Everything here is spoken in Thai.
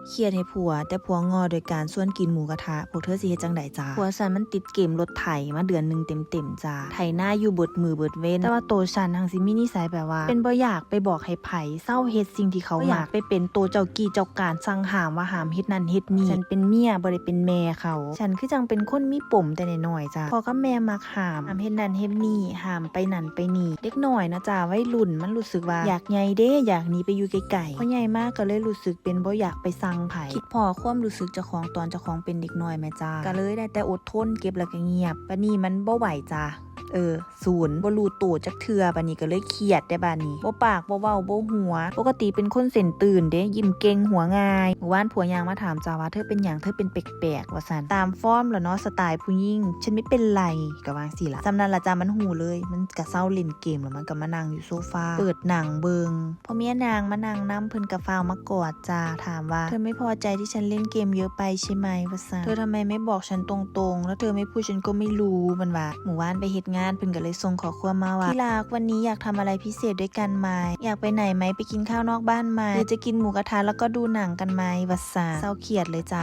เครียดให้ผัวแต่ผัวงอโดยการชวนกินหมูกระทะพวกเธอสิเฮ็ดจังไดจ้าผัวฉันมันติดเกมรถไถมาเดือนนึงเต็มๆจ้าไถหน้าอยู่เบิดมือเบิดเว้นแต่ว่าโตฉันหังสิมีนิสัยแบบว่าเป็นบ่อยากไปบอกให้ไผเศร้าเฮ็ดสิ่งที่เขาอยากไปเป็นโตเจ้ากี้เจ้าการสั่งห้ามว่าห้ามเฮ็ดนั่นเฮ็ดนี่ฉันเป็นเมียบ่ได้เป็นแม่เขาฉันคือจังเป็นคนมีปมแต่น้อยๆจ้าพ่อกับแม่มักห้ามเฮ็ดนั่นเฮ็ดนี่ห้ามไปนั่นไปนี่เด็กน้อยนะจ้าวัยรุ่นมันรู้สึกว่าอยากใหญ่เด้อยากหนีไปอยู่ไกลๆพอใหญ่มากก็เลยรู้สึกเป็นบ่อยากไปสั่งไผคิดพอความรู้สึกเจ้าของตอนเจ้าของเป็นเด็กน้อยแม่จ้าก็เลยได้แต่อดทนเก็บแล้วก็เงียบบัดนี้มันบ่ไหวจ้าศูนย์บ่รู้โตจักเทื่อบัดนี้ก็เลยเครียดได้บัดนี้บ่ปากบ่เว้าบ่หัวปกติเป็นคนเส้นตื่นเด้ยิ้มเก่งหัวง่ายเมื่อวานผัวยางมาถามจ้าว่าเธอเป็นหยังเธอเป็นแปลกๆว่าซั่นตามฟอร์มแล้วเนาะสไตล์ผู้หญิงฉันไม่เป็นไรก็ว่าจังซี่ล่ะจำนั้นล่ะจ้ามันหูเลยมันก็เซาเล่นเกมแล้วมันก็มานั่งอยู่โซฟาเปิดหนังเบิงพอเมียนางมานั่งนำเพิ่นก็ฟ้าวมากอดจ้าถามว่าเธอไม่พอใจที่ฉันเล่นเกมเยอะไปใช่ไหมว่าซั่นเธอทำไมไม่บอกฉันตรงๆแล้วเธอไม่พูดฉันก็ไม่รู้มันว่าเมื่อวานไปเฮ็ดงานเพิ่นก็เลยส่งขอความมาว่าที่รักวันนี้อยากทำอะไรพิเศษด้วยกันไหมอยากไปไหนไหมไปกินข้าวนอกบ้านไหมหรือจะกินหมูกระทะแล้วก็ดูหนังกันไหมว่าซั่นเศร้าเครียดเลยจ้า